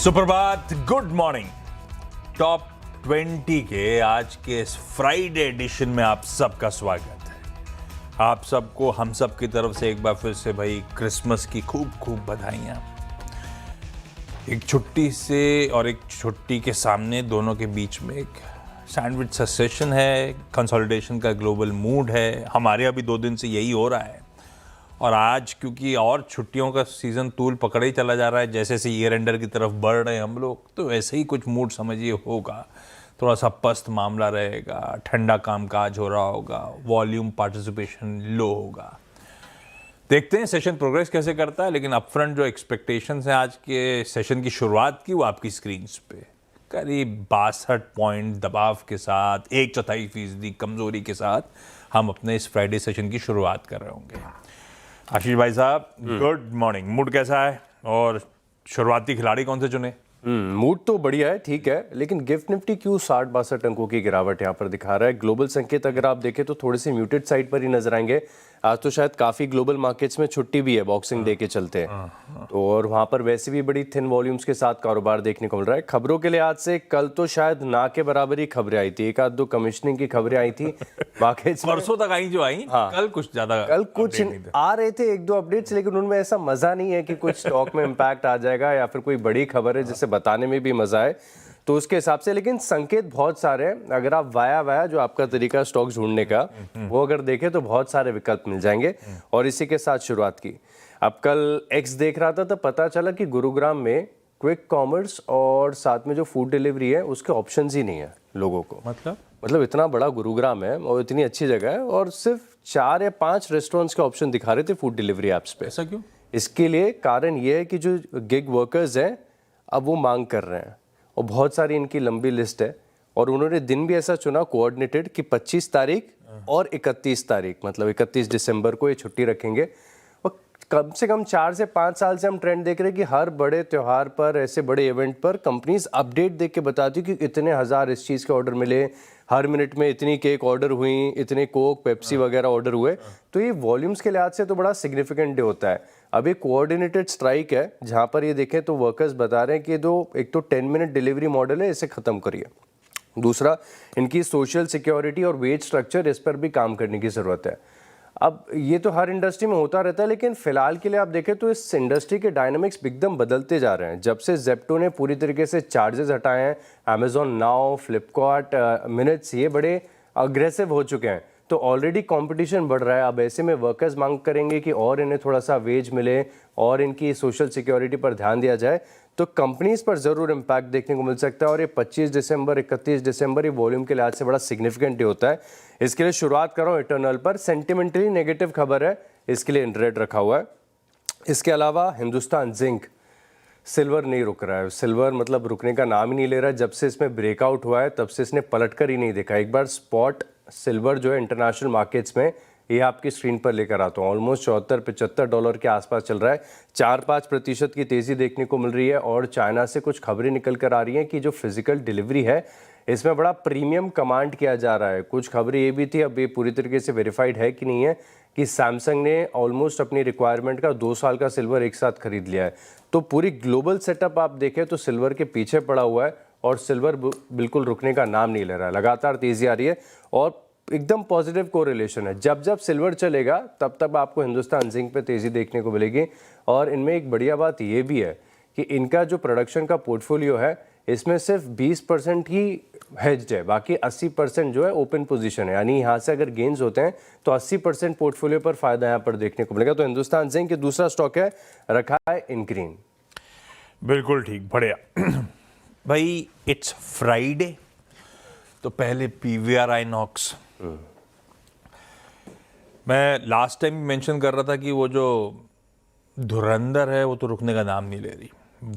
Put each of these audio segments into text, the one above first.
सुप्रभात, good morning. Top 20 के आज के इस फ्राइडे एडिशन में आप सबका स्वागत है। आप सबको हम सब की तरफ से एक बार फिर से भाई क्रिसमस की खूब खूब बधाइयाँ। एक छुट्टी से और एक छुट्टी के सामने दोनों के बीच में एक सैंडविच सा सेशन है, कंसोलिडेशन का ग्लोबल मूड है। हमारे अभी 2 दिन से यही हो रहा है और आज क्योंकि और छुट्टियों का सीज़न तूल पकड़े ही चला जा रहा है, जैसे जैसे ईयर एंडर की तरफ बढ़ रहे हैं हम लोग, तो वैसे ही कुछ मूड समझिए होगा। थोड़ा सा पस्त मामला रहेगा, ठंडा कामकाज हो रहा होगा, वॉल्यूम पार्टिसिपेशन लो होगा। देखते हैं सेशन प्रोग्रेस कैसे करता है, लेकिन अपफ्रंट जो एक्सपेक्टेशंस हैं आज के सेशन की शुरुआत की, वो आपकी स्क्रीन्स पे करीब 62 पॉइंट दबाव के साथ 1/4% कमजोरी के साथ हम अपने इस फ्राइडे सेशन की शुरुआत कर रहे होंगे। आशीष भाई साहब, गुड मॉर्निंग। मूड कैसा है और शुरुआती खिलाड़ी कौन से चुने? मूड तो बढ़िया है, ठीक है, लेकिन गिफ्ट निफ्टी क्यों 60-62 अंकों की गिरावट यहाँ पर दिखा रहा है। ग्लोबल संकेत अगर आप देखें तो थोड़े से म्यूटेड साइड पर ही नजर आएंगे। आज तो शायद काफी ग्लोबल मार्केट्स में छुट्टी भी है बॉक्सिंग डे के चलते, तो और वहां पर वैसे भी बड़ी थिन वॉल्यूम्स के साथ कारोबार देखने को मिल रहा है। खबरों के लिहाज से कल तो शायद ना के बराबर ही खबरें आई थी, एक आध दो कमिश्निंग की खबरें आई थी मार्केट्स में। परसों तक आई जो आई, कल कुछ ज्यादा कल कुछ आ रहे थे 1-2 अपडेट्स, लेकिन उनमें ऐसा मजा नहीं है कि कुछ स्टॉक में इंपैक्ट आ जाएगा या फिर कोई बड़ी खबर है जिसे बताने में भी मजा आए, तो उसके हिसाब से। लेकिन संकेत बहुत सारे हैं। अगर आप वाया जो आपका तरीका स्टॉक ढूंढने का, वो अगर देखें तो बहुत सारे विकल्प मिल जाएंगे। और इसी के साथ शुरुआत की। अब कल एक्स देख रहा था तो पता चला कि गुरुग्राम में क्विक कॉमर्स और साथ में जो फूड डिलीवरी है उसके ऑप्शंस ही नहीं है लोगों को। मतलब इतना बड़ा गुरुग्राम है और इतनी अच्छी जगह है और सिर्फ 4 या 5 रेस्टोरेंट्स के ऑप्शन दिखा रहे थे फूड डिलीवरी ऐप्स पे। ऐसा क्यों? इसके लिए कारण ये है कि जो गिग वर्कर्स हैं अब वो मांग कर रहे हैं और बहुत सारी इनकी लंबी लिस्ट है। और उन्होंने दिन भी ऐसा चुना कोऑर्डिनेटेड कि 25 तारीख और 31 तारीख, मतलब 31 दिसंबर को ये छुट्टी रखेंगे। और कम से कम 4 से 5 साल से हम ट्रेंड देख रहे हैं कि हर बड़े त्यौहार पर, ऐसे बड़े इवेंट पर कंपनीज अपडेट देख के बताती कि इतने हज़ार इस चीज़ के ऑर्डर मिले, हर मिनट में इतनी केक ऑर्डर हुई, इतने कोक पेप्सी वगैरह ऑर्डर हुए। तो ये वॉल्यूम्स के लिहाज से तो बड़ा सिग्निफिकेंट डे होता है। अब एक कोऑर्डिनेटेड स्ट्राइक है जहां पर ये देखें तो वर्कर्स बता रहे हैं कि एक तो 10 मिनट डिलीवरी मॉडल है, इसे खत्म करिए। दूसरा, इनकी सोशल सिक्योरिटी और वेज स्ट्रक्चर, इस पर भी काम करने की जरूरत है। अब ये तो हर इंडस्ट्री में होता रहता है, लेकिन फिलहाल के लिए आप देखें तो इस इंडस्ट्री के डायनामिक्स एकदम बदलते जा रहे हैं। जब से जेप्टो ने पूरी तरीके से चार्जेस हटाए हैं, अमेजॉन नाउ, फ्लिपकार्ट, मिनट्स, ये बड़े अग्रेसिव हो चुके हैं, तो ऑलरेडी कंपटीशन बढ़ रहा है। अब ऐसे में वर्कर्स मांग करेंगे कि और इन्हें थोड़ा सा वेज मिले और इनकी सोशल सिक्योरिटी पर ध्यान दिया जाए, तो कंपनीज पर ज़रूर इम्पैक्ट देखने को मिल सकता है। और ये 25 दिसंबर 31 दिसंबर ये वॉल्यूम के लिहाज से बड़ा सिग्निफिकेंट डे होता है। इसके लिए शुरुआत कर रहा हूँ इटर्नल पर। सेंटिमेंटली नेगेटिव खबर है, इसके लिए इन रेड रखा हुआ है। इसके अलावा हिंदुस्तान जिंक, सिल्वर नहीं रुक रहा है। सिल्वर मतलब रुकने का नाम ही नहीं ले रहा है। जब से इसमें ब्रेकआउट हुआ है तब से इसने पलट कर ही नहीं देखा। एक बार स्पॉट सिल्वर जो है इंटरनेशनल मार्केट्स में, ये आपकी स्क्रीन पर लेकर आता हूँ, ऑलमोस्ट $74-75 के आसपास चल रहा है। 4-5% की तेज़ी देखने को मिल रही है। और चाइना से कुछ खबरें निकल कर आ रही हैं कि जो फिजिकल डिलीवरी है इसमें बड़ा प्रीमियम कमांड किया जा रहा है। कुछ खबरें ये भी थी, अब ये पूरी तरीके से वेरीफाइड है कि नहीं है, कि सैमसंग ने ऑलमोस्ट अपनी रिक्वायरमेंट का 2 साल का सिल्वर एक साथ खरीद लिया है। तो पूरी ग्लोबल सेटअप आप देखें तो सिल्वर के पीछे पड़ा हुआ है और सिल्वर बिल्कुल रुकने का नाम नहीं ले रहा है। लगातार तेज़ी आ रही है और एकदम पॉजिटिव कोरिलेशन है। जब जब सिल्वर चलेगा तब तब आपको हिंदुस्तान जिंक पे तेज़ी देखने को मिलेगी। और इनमें एक बढ़िया बात ये भी है कि इनका जो प्रोडक्शन का पोर्टफोलियो है इसमें सिर्फ 20% ही हेज्ड है, बाकी 80% जो है ओपन पोजीशन है। यानी यहाँ से अगर गेन्स होते हैं तो 80% पोर्टफोलियो पर फायदा यहाँ पर देखने को मिलेगा। तो हिंदुस्तान जिंक के दूसरा स्टॉक है, रखा है इन ग्रीन। बिल्कुल ठीक, बढ़िया। भाई इट्स फ्राइडे, तो पहले PVR आइनॉक्स। मैं लास्ट टाइम मेंशन कर रहा था कि वो जो धुरंधर है वो तो रुकने का नाम नहीं ले रही।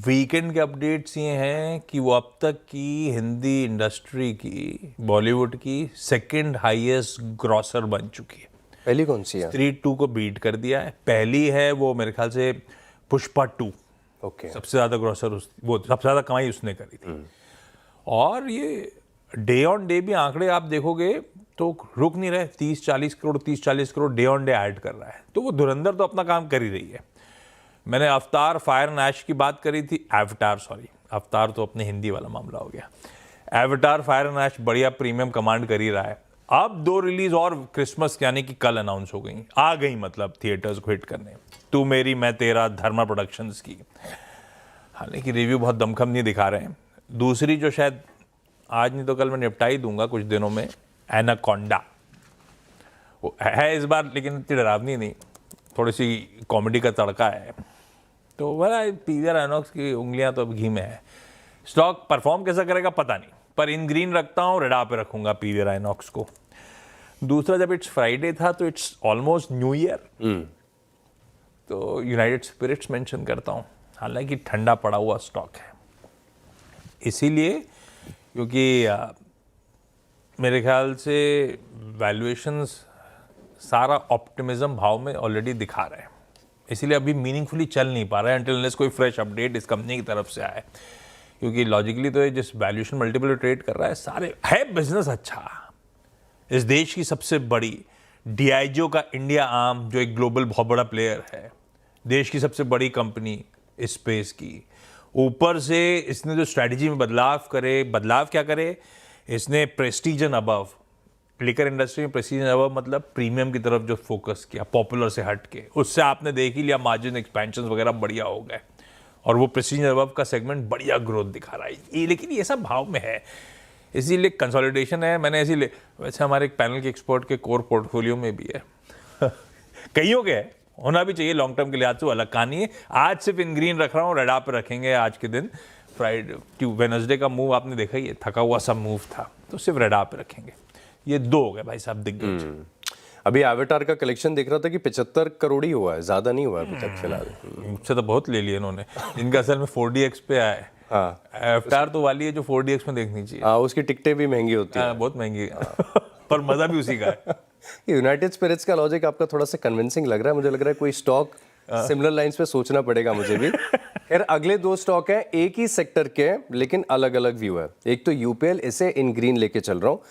वीकेंड के अपडेट्स ये हैं कि वो अब तक की हिंदी इंडस्ट्री की, बॉलीवुड की सेकंड हाईएस्ट ग्रॉसर बन चुकी है। पहली कौन सी है? स्त्री 2 को बीट कर दिया है। पहली है वो मेरे ख्याल से पुष्पा 2। ओके, सबसे ज़्यादा ग्रॉसर वो सबसे ज़्यादा कमाई उसने करी थी। और ये डे ऑन डे भी आंकड़े आप देखोगे तो रुक नहीं रहे। 30-40 crore day on day add कर रहा है। तो वो धुरंधर तो अपना काम कर ही रही है। मैंने अवतार फायर एंड ऐश की बात करी थी, एवटार सॉरी, अवतार तो अपने हिंदी वाला मामला हो गया। एवतार फायर एंड ऐश बढ़िया प्रीमियम कमांड कर ही रहा है। अब 2 रिलीज और क्रिसमस यानी कि कल अनाउंस हो गई, आ गई मतलब थिएटर्स को हिट करने, तू मेरी मैं तेरा, धर्मा प्रोडक्शंस की। हालांकि रिव्यू बहुत दमखम नहीं दिखा रहे हैं। दूसरी जो शायद आज नहीं तो कल मैं निपटा ही दूंगा कुछ दिनों में, एनाकोंडा, वो है इस बार लेकिन इतनी डरावनी नहीं, थोड़ी सी कॉमेडी का तड़का है। तो वह पीवीआर आइनॉक्स की उंगलियां तो अब घी में है। स्टॉक परफॉर्म कैसा करेगा पता नहीं, पर इन ग्रीन रखता हूँ, रेडा पे रखूंगा पीवीआर आइनॉक्स को। दूसरा, जब इट्स फ्राइडे था तो इट्स ऑलमोस्ट न्यू ईयर, तो यूनाइटेड स्पिरिट्स मेंशन करता हूँ, हालांकि ठंडा पड़ा हुआ स्टॉक है इसीलिए, क्योंकि मेरे ख्याल से वैल्यूएशंस सारा ऑप्टिमिज्म भाव में ऑलरेडी दिखा रहे हैं, इसीलिए अभी मीनिंगफुली चल नहीं पा रहा है अंटिल अनलेस कोई फ्रेश अपडेट इस कंपनी की तरफ से आए। क्योंकि लॉजिकली तो ये जिस वैल्यूएशन मल्टीपल ट्रेड कर रहा है, सारे है बिजनेस अच्छा, इस देश की सबसे बड़ी डीआईजीओ का इंडिया आर्म जो एक ग्लोबल बहुत बड़ा प्लेयर है, देश की सबसे बड़ी कंपनी इस स्पेस की, ऊपर से इसने जो स्ट्रैटेजी में बदलाव क्या करे, इसने Prestige and above, liquor industry में प्रेस्टीज एंड अबव मतलब प्रीमियम की तरफ जो फोकस किया, पॉपुलर से हट के, उससे आपने देख ही लिया मार्जिन एक्सपेंशन वगैरह बढ़िया हो गए, और वो प्रेस्टीज एंड अबव का सेगमेंट बढ़िया ग्रोथ दिखा रहा है। लेकिन ये सब भाव में है, इसीलिए कंसोलिडेशन है। मैंने इसीलिए, वैसे हमारे एक पैनल के एक्सपर्ट के कोर पोर्टफोलियो में भी है कईयों के है, होना भी चाहिए लॉन्ग टर्म के लिहाज से, अलग कहानी है। आज सिर्फ इन ग्रीन रख रहा हूँ, रेडा पे रखेंगे आज के दिन। फ्राइडे वेडनेसडे का मूव आपने देखा ही है, थका हुआ सब मूव था, तो सिर्फ रेडा पे रखेंगे। ये 2 हो गए भाई साहब दिग्गज। अभी एवेटार का कलेक्शन देख रहा था कि 75 करोड़ ही हुआ है, ज्यादा नहीं हुआ अभी तक फिलहाल। मुझसे तो बहुत ले लिए इन्होंने, इनका असल में 4DX पे आया है। हाँ, एवतार तो वाली है जो 4DX में देखनी चाहिए। हाँ, उसकी टिकटें भी महंगी होती है, बहुत महंगी पर मजा भी उसी का है। यूनाइटेड स्पिरिट्स का लॉजिक आपका थोड़ा सा कन्विंसिंग लग रहा है, मुझे लग रहा है कोई स्टॉक सिमिलर लाइंस पे सोचना पड़ेगा मुझे भी। खैर, अगले 2 स्टॉक हैं, एक ही सेक्टर के लेकिन अलग अलग व्यू है। एक तो यूपीएल, इसे इन ग्रीन लेके चल रहा हूँ।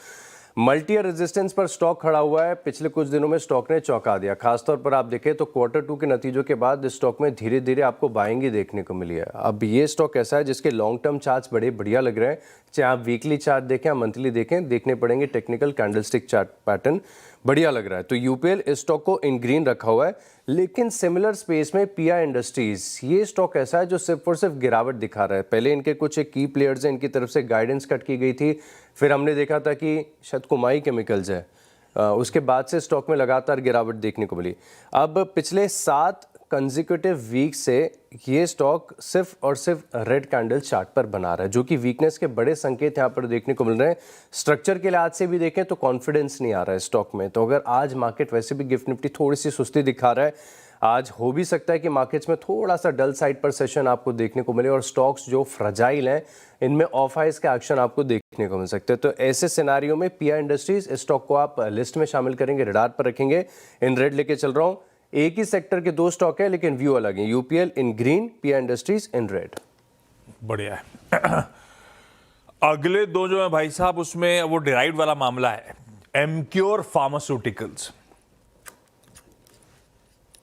मल्टी ईयर रेजिस्टेंस पर स्टॉक खड़ा हुआ है, पिछले कुछ दिनों में स्टॉक ने चौंका दिया। खासतौर पर आप देखें तो Q2 के नतीजों के बाद इस स्टॉक में धीरे धीरे आपको बाइंग ही देखने को मिली है। अब ये स्टॉक ऐसा है जिसके लॉन्ग टर्म चार्ट्स बड़े बढ़िया लग रहे हैं, चाहे आप वीकली चार्ट देखें या मंथली देखें, देखने पड़ेंगे टेक्निकल कैंडलस्टिक चार्ट पैटर्न बढ़िया लग रहा है। तो यूपीएल इस स्टॉक को इन ग्रीन रखा हुआ है। लेकिन सिमिलर स्पेस में पीआई इंडस्ट्रीज, ये स्टॉक ऐसा है जो सिर्फ और सिर्फ गिरावट दिखा रहा है। पहले इनके कुछ एक की प्लेयर्स हैं, इनकी तरफ से गाइडेंस कट की गई थी, फिर हमने देखा था कि शायद कुमाई केमिकल्स है, उसके बाद से स्टॉक में लगातार गिरावट देखने को मिली। अब पिछले 7 कंसेक्यूटिव वीक से ये स्टॉक सिर्फ और सिर्फ रेड कैंडल चार्ट पर बना रहा है, जो कि वीकनेस के बड़े संकेत यहाँ पर देखने को मिल रहे हैं। स्ट्रक्चर के लिहाज से भी देखें तो कॉन्फिडेंस नहीं आ रहा है स्टॉक में। तो अगर आज मार्केट वैसे भी गिफ्ट निफ्टी थोड़ी सी सुस्ती दिखा रहा है, आज हो भी सकता है कि मार्केट्स में थोड़ा सा डल साइड पर सेशन आपको देखने को मिले और स्टॉक्स जो फ्रजाइल हैं इनमें ऑफ हाइज का एक्शन आपको देखने को मिल सकते हैं। तो ऐसे सिनारियो में पीआई इंडस्ट्रीज इस स्टॉक को आप लिस्ट में शामिल करेंगे, रडार पर रखेंगे। इन रेड लेके चल रहा हूँ। एक ही सेक्टर के 2 स्टॉक है लेकिन व्यू अलग है, UPL in green, pi industries in red. बढ़िया है। अगले 2 जो है भाई साहब, उसमें वो डिराइव वाला मामला है, एमक्योर फार्मास्यूटिकल्स।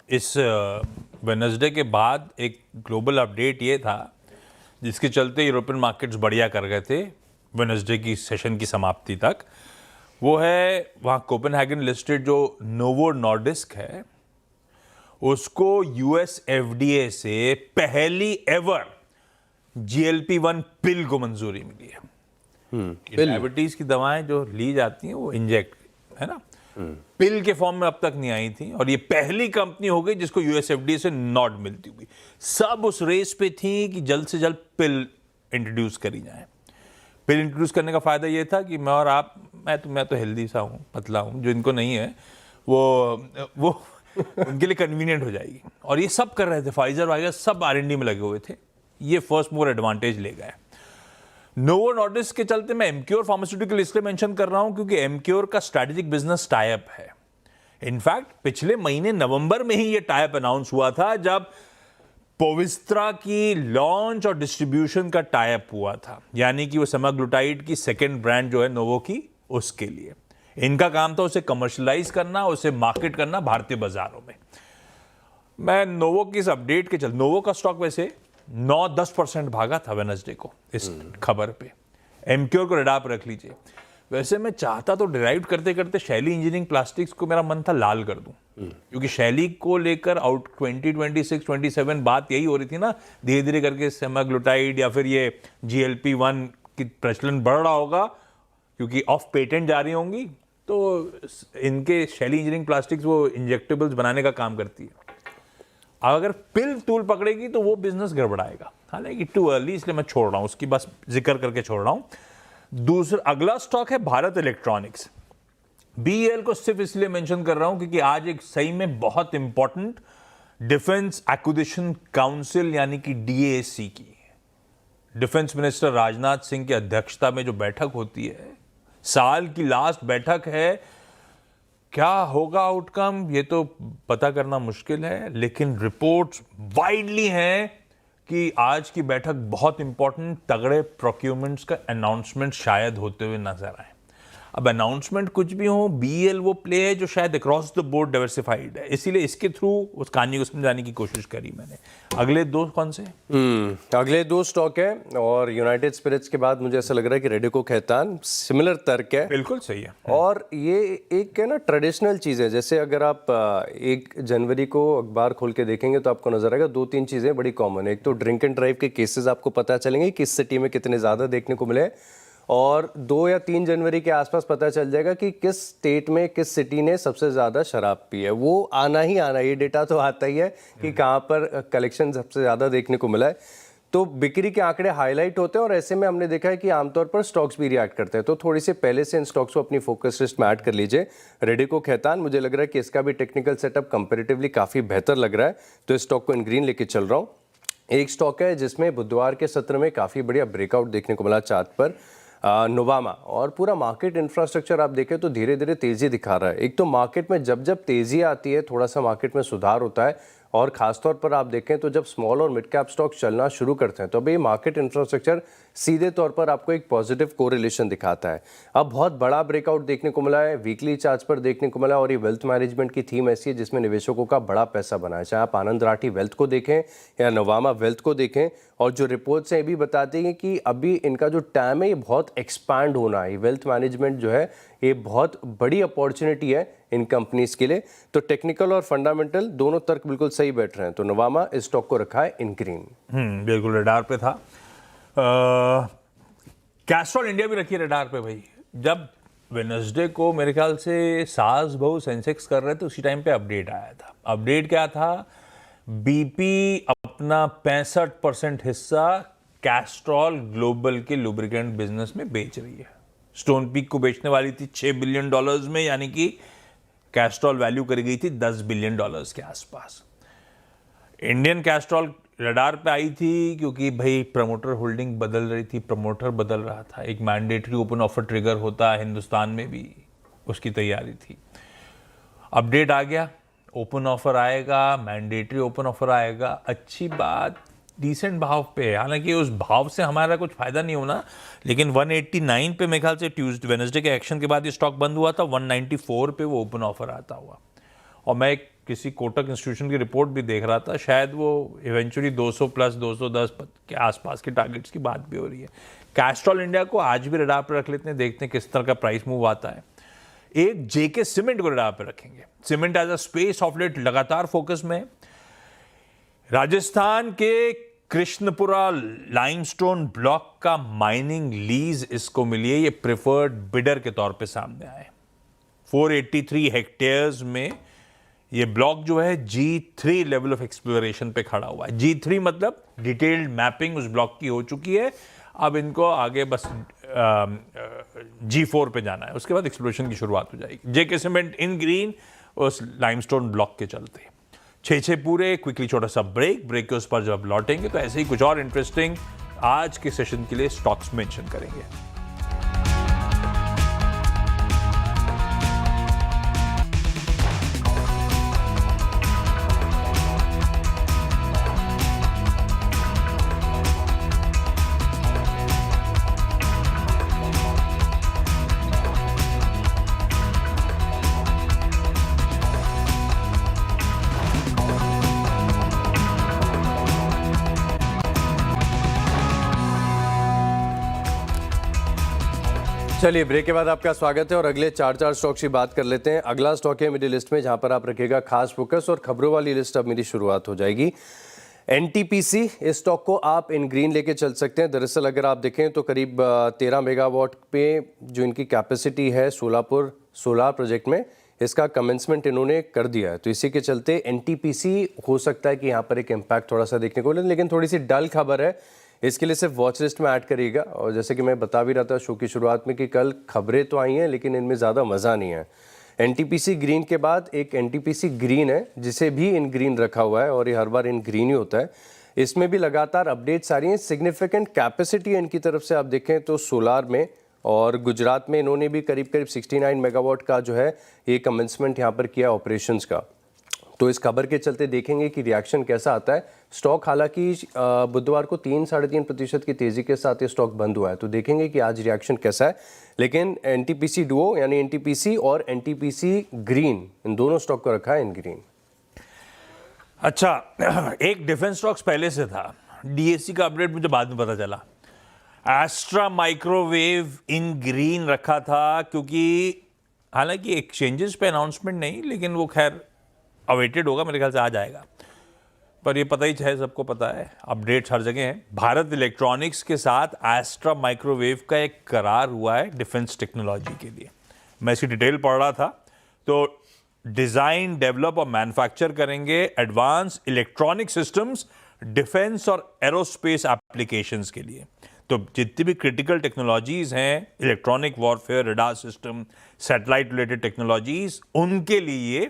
इस वेडनेसडे के बाद एक ग्लोबल अपडेट ये था जिसके चलते यूरोपियन मार्केट्स बढ़िया कर गए थे वेडनेसडे की सेशन की समाप्ति तक। वो है वहाँ कोपेनहेगन लिस्टेड जो नोवो नॉर्डिस्क है, उसको यूएस एफडीए से पहली एवर GLP-1 पिल को मंजूरी मिली है। डायबिटीज की दवाएं जो ली जाती हैं वो इंजेक्ट है ना, पिल के फॉर्म में अब तक नहीं आई थी, और ये पहली कंपनी हो गई जिसको यूएस एफडीए से नॉड मिलती हुई। सब उस रेस पे थी कि जल्द से जल्द पिल इंट्रोड्यूस करी जाए। पिल इंट्रोड्यूस करने का फायदा ये था कि मैं और आप, मैं तो हेल्दी सा हूँ, पतला हूँ, जो इनको नहीं है वो उनके लिए कन्वीनियंट हो जाएगी। और ये सब कर रहे थे, फाइजर वगैरह सब R&D में लगे हुए थे, ये फर्स्ट मूवर एडवांटेज ले गए। नोवो नॉर्डिस्क के चलते मैं एमक्योर फार्मास्यूटिकल इसलिए मेंशन कर रहा हूं क्योंकि एमक्योर का स्ट्रैटेजिक बिजनेस टाइप है। इनफैक्ट पिछले महीने नवंबर में ही ये टाइप अनाउंस हुआ था, जब पोविस्त्रा की लॉन्च और डिस्ट्रीब्यूशन का टाइप हुआ था, यानी कि वो समाग्लुटाइड की सेकेंड ब्रांड जो है नोवो की, उसके लिए इनका काम था उसे कमर्शलाइज करना, उसे मार्केट करना भारतीय बाजारों में। मैं नोवो की इस अपडेट के चल, नोवो का स्टॉक वैसे 9-10% भागा था वेडनेसडे को इस खबर पे। एमक्योर को रडार पर रख लीजिए। वैसे मैं चाहता तो डिराइव करते करते शैली इंजीनियरिंग प्लास्टिक्स को मेरा मन था लाल कर दूं, क्योंकि शैली को लेकर आउट 2026-27 बात यही हो रही थी ना, धीरे धीरे करके सेमाग्लुटाइड या फिर ये GLP-1 की प्रचलन बढ़ रहा होगा क्योंकि ऑफ पेटेंट जा रही होंगी, तो इनके शैली इंजीनियरिंग प्लास्टिक्स वो इंजेक्टेबल्स बनाने का काम करती है। अगर पिल टूल पकड़ेगी तो वो बिजनेस गड़बड़ाएगा, हालांकि टू अर्ली, इसलिए मैं छोड़ रहा हूं, उसकी बस जिक्र करके छोड़ रहा हूं। दूसरा अगला स्टॉक है भारत इलेक्ट्रॉनिक्स। BEL को सिर्फ इसलिए मेंशन कर रहा हूं क्योंकि आज एक सही में बहुत इंपॉर्टेंट डिफेंस एक्विजिशन काउंसिल यानी कि DAC की डिफेंस मिनिस्टर राजनाथ सिंह की अध्यक्षता में जो बैठक होती है, साल की लास्ट बैठक है। क्या होगा आउटकम ये तो पता करना मुश्किल है, लेकिन रिपोर्ट्स वाइडली हैं कि आज की बैठक बहुत इंपॉर्टेंट, तगड़े प्रोक्यूरमेंट्स का अनाउंसमेंट शायद होते हुए नजर आए। अब अनाउंसमेंट कुछ भी हो, BEL वो प्ले है जो शायद अक्रॉस द बोर्ड डाइवर्सिफाइड है, इसीलिए इसके थ्रू उस कहानी को समझाने की कोशिश करी मैंने। अगले दो कौन से? अगले दो स्टॉक है, और यूनाइटेड स्पिरिट्स के बाद मुझे ऐसा लग रहा है कि रेडिको खैतान, सिमिलर तर्क है। बिल्कुल सही है। और ये एक है ना ट्रेडिशनल चीज़ है, जैसे अगर आप 1 जनवरी को अखबार खोल के देखेंगे तो आपको नजर आएगा 2-3 चीज़ें बड़ी कॉमन है। एक तो ड्रिंक एंड ड्राइव के केसेस आपको पता चलेंगे किस सिटी में कितने ज़्यादा देखने को मिले, और 2 या 3 जनवरी के आसपास पता चल जाएगा कि किस स्टेट में किस सिटी ने सबसे ज़्यादा शराब पी है। वो आना ही आना, ये डेटा तो आता ही है कि कहाँ पर कलेक्शन सबसे ज़्यादा देखने को मिला है। तो बिक्री के आंकड़े हाईलाइट होते हैं, और ऐसे में हमने देखा है कि आमतौर पर स्टॉक्स भी रिएक्ट करते हैं। तो थोड़ी सी पहले से इन स्टॉक्स को अपनी फोकस लिस्ट में ऐड कर लीजिए। रेडिको खैतान, मुझे लग रहा है कि इसका भी टेक्निकल सेटअप कंपेरेटिवली काफ़ी बेहतर लग रहा है, तो इस स्टॉक को इन ग्रीन लेके चल रहा हूँ। एक स्टॉक है जिसमें बुधवार के सत्र में काफ़ी बढ़िया ब्रेकआउट देखने को मिला चार्ट पर, नोवामा, और पूरा मार्केट इंफ्रास्ट्रक्चर आप देखें तो धीरे धीरे तेज़ी दिखा रहा है। एक तो मार्केट में जब जब तेज़ी आती है थोड़ा सा मार्केट में सुधार होता है, और ख़ासतौर पर आप देखें तो जब स्मॉल और मिड कैप स्टॉक चलना शुरू करते हैं तो अभी मार्केट इंफ्रास्ट्रक्चर सीधे तौर पर आपको एक पॉजिटिव कोरिलेशन दिखाता है। अब बहुत बड़ा ब्रेकआउट देखने को मिला है, वीकली चार्ट्स पर देखने को मिला, और ये वेल्थ मैनेजमेंट की थीम ऐसी है जिसमें निवेशकों का बड़ा पैसा बना है। चाहे आप आनंद राठी वेल्थ को देखें या नोवामा वेल्थ को देखें, और जो रिपोर्ट्स हैं ये भी बताती हैं कि अभी इनका जो टाइम है ये बहुत एक्सपैंड होना है। वेल्थ मैनेजमेंट जो है ये बहुत बड़ी अपॉर्चुनिटी है इन कंपनीज के लिए। तो टेक्निकल और फंडामेंटल दोनों तर्क बिल्कुल सही बैठ रहे हैं, तो नोवामा इस स्टॉक को रखा है इन ग्रीन। बिल्कुल रडार पे था। कैस्ट्रॉल इंडिया भी रखी है रडार पे भाई। जब वेडनेसडे को मेरे ख्याल से सास बहू सेंसेक्स कर रहे थे उसी टाइम पे अपडेट आया था। अपडेट क्या था? BP अपना 65% हिस्सा कैस्ट्रॉल ग्लोबल के लुब्रिकेंट बिजनेस में बेच रही है। स्टोन पीक को बेचने वाली थी $6 बिलियन में, यानी कि कैस्ट्रॉल वैल्यू करी गई थी $10 बिलियन के आसपास। इंडियन कैस्ट्रॉल रडार पे आई थी क्योंकि भाई प्रमोटर होल्डिंग बदल रही थी, प्रमोटर बदल रहा था, एक मैंडेटरी ओपन ऑफर ट्रिगर होता है हिंदुस्तान में भी, उसकी तैयारी थी। अपडेट आ गया, ओपन ऑफर आएगा, मैंडेटरी ओपन ऑफर आएगा, अच्छी बात, डिसेंट भाव पे है। हालांकि उस भाव से हमारा कुछ फायदा नहीं होना, लेकिन 189 पे मेरे ख्याल से ट्यूसडे वेडनेसडे के एक्शन के बाद ये स्टॉक बंद हुआ था, 194 पे वो ओपन ऑफर आता हुआ। और मैं किसी कोटक इंस्टीट्यूशन की रिपोर्ट भी देख रहा था, शायद वो इवेंचुअली 200 प्लस 210 के आसपास के टारगेट्स की बात भी हो रही है। कैस्ट्रॉल इंडिया को आज भी रडार पर रख लेते हैं, देखते हैं किस तरह का प्राइस मूव आता है। एक JK सीमेंट को रडार पर रखेंगे। Cement as a space of late लगातार फोकस में। राजस्थान के कृष्णपुरा लाइमस्टोन ब्लॉक का माइनिंग लीज इसको मिली है, ये प्रिफर्ड बिडर के तौर पे सामने आए। 483 हेक्टेयर्स में ये ब्लॉक जो है G3 लेवल ऑफ एक्सप्लोरेशन पे खड़ा हुआ है। G3 मतलब डिटेल्ड मैपिंग उस ब्लॉक की हो चुकी है, अब इनको आगे बस G4 पे जाना है, उसके बाद एक्सप्लोरेशन की शुरुआत हो जाएगी। JK सीमेंट इन ग्रीन उस लाइमस्टोन ब्लॉक के चलते 6 पूरे। क्विकली छोटा सा ब्रेक के उस पर जब लौटेंगे तो ऐसे ही कुछ और इंटरेस्टिंग आज के सेशन के लिए स्टॉक्स मेंशन करेंगे। चलिए ब्रेक के बाद आपका स्वागत है और अगले चार स्टॉक्स की बात कर लेते हैं। अगला स्टॉक है मेरी लिस्ट में जहां पर आप रखिएगा खास फोकस और खबरों वाली लिस्ट अब मेरी शुरुआत हो जाएगी। एनटीपीसी, इस स्टॉक को आप इन ग्रीन लेके चल सकते हैं। दरअसल अगर आप देखें तो करीब 13 मेगावाट पे जो इनकी कैपेसिटी है सोलापुर सोलार प्रोजेक्ट में, इसका कमेंसमेंट इन्होंने कर दिया है। तो इसी के चलते एनटीपीसी हो सकता है कि यहाँ पर एक इम्पैक्ट थोड़ा सा देखने को मिले, लेकिन थोड़ी सी डल खबर है, इसके लिए सिर्फ वॉच लिस्ट में ऐड करिएगा। और जैसे कि मैं बता भी रहा था शो की शुरुआत में कि कल खबरें तो आई हैं लेकिन इनमें ज़्यादा मज़ा नहीं है। एनटीपीसी ग्रीन के बाद एक एनटीपीसी ग्रीन है जिसे भी इन ग्रीन रखा हुआ है और ये हर बार इन ग्रीन ही होता है। इसमें भी लगातार अपडेट्स आ रही हैं। सिग्निफिकेंट कैपेसिटी है इनकी तरफ से आप देखें तो सोलार में, और गुजरात में इन्होंने भी करीब 69 मेगावाट का जो है ये कमेंसमेंट यहाँ पर किया ऑपरेशंस का। तो इस खबर के चलते देखेंगे कि रिएक्शन कैसा आता है। स्टॉक हालांकि बुधवार को 3-3.5% की तेज़ी के साथ ये स्टॉक बंद हुआ है, तो देखेंगे कि आज रिएक्शन कैसा है। लेकिन एनटीपीसी डुओ यानी एनटीपीसी और एनटीपीसी ग्रीन, इन दोनों स्टॉक को रखा है इन ग्रीन। अच्छा, एक डिफेंस स्टॉक्स पहले से था, डीएससी का अपडेट मुझे बाद में पता चला। एस्ट्रा माइक्रोवेव इन ग्रीन रखा था क्योंकि हालांकि एक्सचेंजेस पे अनाउंसमेंट नहीं, लेकिन वो खैर अवेटेड होगा, मेरे ख्याल से आ जाएगा। पर ये पता ही है, सबको पता है, अपडेट्स हर जगह हैं। भारत इलेक्ट्रॉनिक्स के साथ एस्ट्रा माइक्रोवेव का एक करार हुआ है डिफेंस टेक्नोलॉजी के लिए। मैं इसकी डिटेल पढ़ रहा था, तो डिज़ाइन, डेवलप और मैन्युफैक्चर करेंगे एडवांस इलेक्ट्रॉनिक सिस्टम्स डिफेंस और एरोस्पेस एप्लीकेशंस के लिए। तो जितनी भी क्रिटिकल टेक्नोलॉजीज हैं, electronic warfare, radar system, satellite related technologies, उनके लिए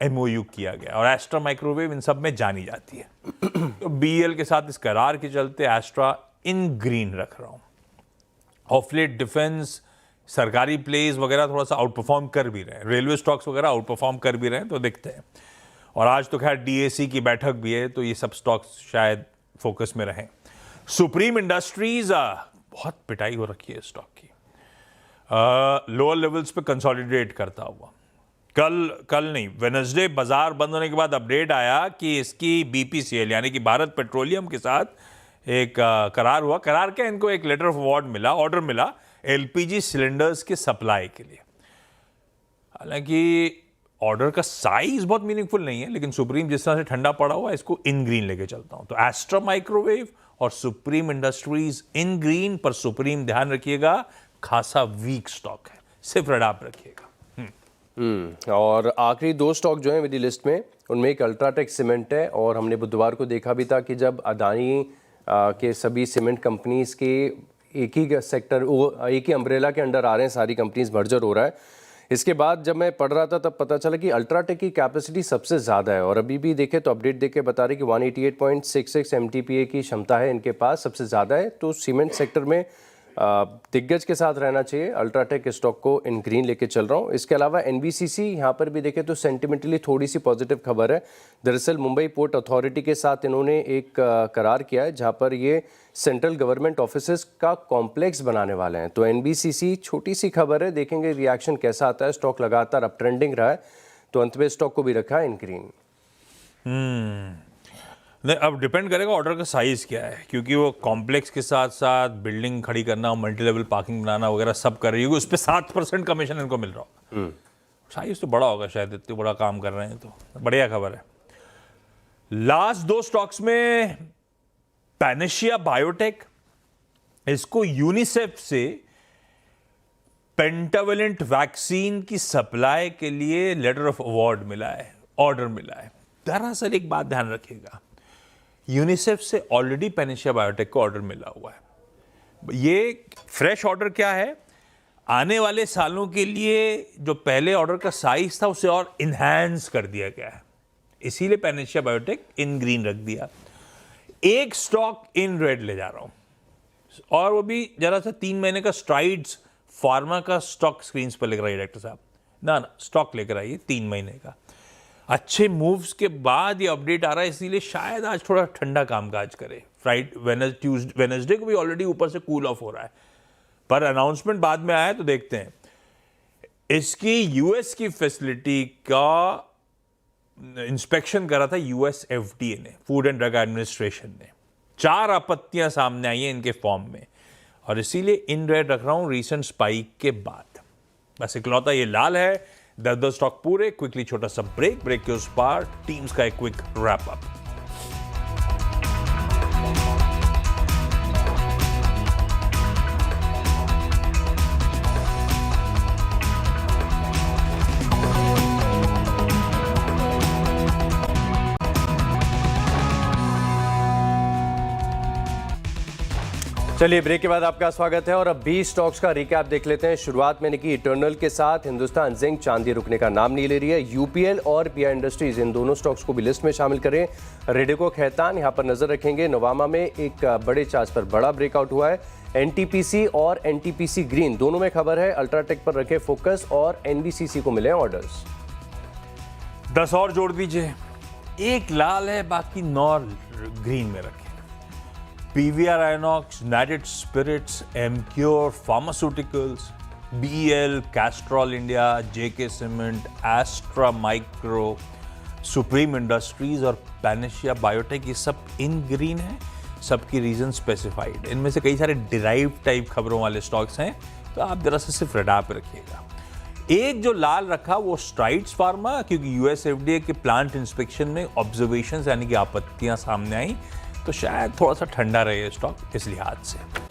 एमओयू किया गया और एस्ट्रा माइक्रोवेव इन सब में जानी जाती है। तो बीएल के साथ इस करार के चलते एस्ट्रा इन ग्रीन रख रहा हूं। ऑफ लेट डिफेंस, सरकारी प्लेस वगैरह थोड़ा सा आउट परफॉर्म कर भी रहे हैं, रेलवे स्टॉक्स वगैरह आउट परफॉर्म कर भी रहे हैं, तो दिखते हैं। और आज तो खैर डीएसी की बैठक भी है, तो ये सब स्टॉक्स शायद फोकस में रहें। सुप्रीम इंडस्ट्रीज, बहुत पिटाई हो रखी है स्टॉक की, लोअर लेवल्स पे कंसोलिडेट करता हुआ। कल नहीं, वेडनेसडे बाजार बंद होने के बाद अपडेट आया कि इसकी बीपीसीएल यानी कि भारत पेट्रोलियम के साथ एक करार हुआ। करार क्या, इनको एक लेटर ऑफ अवार्ड मिला, ऑर्डर मिला एलपीजी सिलेंडर्स के सप्लाई के लिए। हालांकि ऑर्डर का साइज बहुत मीनिंगफुल नहीं है, लेकिन सुप्रीम जिस तरह से ठंडा पड़ा हुआ है, इसको इन ग्रीन लेके चलता हूं। तो एस्ट्रा माइक्रोवेव और सुप्रीम इंडस्ट्रीज इन ग्रीन, पर सुप्रीम ध्यान रखिएगा खासा वीक स्टॉक है, सिर्फ रडार पर रखिएगा। और आखिरी दो स्टॉक जो है मेरी लिस्ट में, उनमें एक अल्ट्राटेक सीमेंट है, और हमने बुधवार को देखा भी था कि जब अदानी के सभी सीमेंट कंपनीज के एक ही सेक्टर, वो एक ही अम्ब्रेला के अंडर आ रहे हैं, सारी कंपनीज मर्जर हो रहा है। इसके बाद जब मैं पढ़ रहा था तब पता चला कि अल्ट्राटेक की कैपेसिटी सबसे ज़्यादा है, और अभी भी देखें तो अपडेट देख के बता रहे कि 188.66 MTPA की क्षमता है इनके पास, सबसे ज़्यादा है। तो सीमेंट सेक्टर में दिग्गज के साथ रहना चाहिए। अल्ट्राटेक स्टॉक को इन ग्रीन लेके चल रहा हूँ। इसके अलावा एनबीसीसी, यहाँ पर भी देखें तो सेंटिमेंटली थोड़ी सी पॉजिटिव खबर है। दरअसल मुंबई पोर्ट अथॉरिटी के साथ इन्होंने एक करार किया है जहाँ पर ये सेंट्रल गवर्नमेंट ऑफिसेज का कॉम्प्लेक्स बनाने वाले हैं। तो एनबीसीसी छोटी सी खबर है, देखेंगे रिएक्शन कैसा आता है। स्टॉक लगातार अप ट्रेंडिंग रहा है, तो अंत में स्टॉक को भी रखा है इन ग्रीन। नहीं, अब डिपेंड करेगा ऑर्डर का साइज क्या है, क्योंकि वो कॉम्प्लेक्स के साथ साथ बिल्डिंग खड़ी करना, मल्टी लेवल पार्किंग बनाना वगैरह सब कर रही है, उस पर 7% कमीशन इनको मिल रहा होगा। साइज तो बड़ा होगा शायद, इतने बड़ा काम कर रहे हैं, तो बढ़िया खबर है। लास्ट दो स्टॉक्स में पैनेशिया बायोटेक, इसको यूनिसेफ से पेंटावेलेंट वैक्सीन की सप्लाई के लिए लेटर ऑफ अवार्ड मिला है, ऑर्डर मिला है। दरअसल एक बात ध्यान रखिएगा, यूनिसेफ से ऑलरेडी पैनेशिया बायोटेक को ऑर्डर मिला हुआ है। ये फ्रेश ऑर्डर क्या है, आने वाले सालों के लिए जो पहले ऑर्डर का साइज था उसे और इन्हांस कर दिया गया है, इसीलिए पैनेशिया बायोटेक इन ग्रीन रख दिया। एक स्टॉक इन रेड ले जा रहा हूं, और वो भी जरा सा 3 महीने का स्ट्राइड्स फार्मा का स्टॉक स्क्रीन पर लेकर आइए डायरेक्टर साहब, ना स्टॉक लेकर आइए 3 महीने का। अच्छे मूव्स के बाद ये अपडेट आ रहा है, इसीलिए शायद आज थोड़ा ठंडा कामकाज करे। वेडनेसडे को भी ऑलरेडी ऊपर से कूल ऑफ हो रहा है, पर अनाउंसमेंट बाद में आया, तो देखते हैं। इसकी यूएस की फैसिलिटी का इंस्पेक्शन करा था यूएस एफडीए ने, फूड एंड ड्रग एडमिनिस्ट्रेशन ने। 4 आपत्तियां सामने आई हैं इनके फॉर्म में, और इसीलिए इन रेड रख रहा हूं रीसेंट स्पाइक के बाद। बस इकलौता ये लाल है। 10 स्टॉक पूरे। क्विकली छोटा सा ब्रेक के उस पार टीम्स का एक क्विक रैप अप। चलिए ब्रेक के बाद आपका स्वागत है और अब 20 स्टॉक्स का रिकैप देख लेते हैं। शुरुआत मैंने की इटर्नल के साथ। हिंदुस्तान जिंक चांदी रुकने का नाम नहीं ले रही है। यूपीएल और पीआई इंडस्ट्रीज इन दोनों स्टॉक्स को भी लिस्ट में शामिल करें। रेडिको खैतान यहां पर नजर रखेंगे। नोवामा में एक बड़े चार्ज पर बड़ा ब्रेकआउट हुआ है। एनटीपीसी और एनटीपीसी ग्रीन दोनों में खबर है। अल्ट्राटेक पर रखे फोकस और एनबीसीसी को मिले ऑर्डर्स। 10 और जोड़ दीजिए। एक लाल है, बाकी 9 ग्रीन में रखे। PVR Inox, United Spirits, Emcure Pharmaceuticals, BEL, Castrol India, JK Cement, Astra Micro, Supreme Industries और Panacea Biotech, ये सब इन ग्रीन है। सबकी रीजन स्पेसिफाइड। इनमें से कई सारे डिराइव टाइप खबरों वाले स्टॉक्स हैं, तो आप जरा सा सिर्फ रडार पे रखिएगा। एक जो लाल रखा वो स्ट्राइड्स फार्मा, क्योंकि यूएस FDA के प्लांट इंस्पेक्शन में ऑब्जर्वेशंस यानी कि आपत्तियां सामने आई, तो शायद थोड़ा सा ठंडा रहे स्टॉक इस लिहाज से।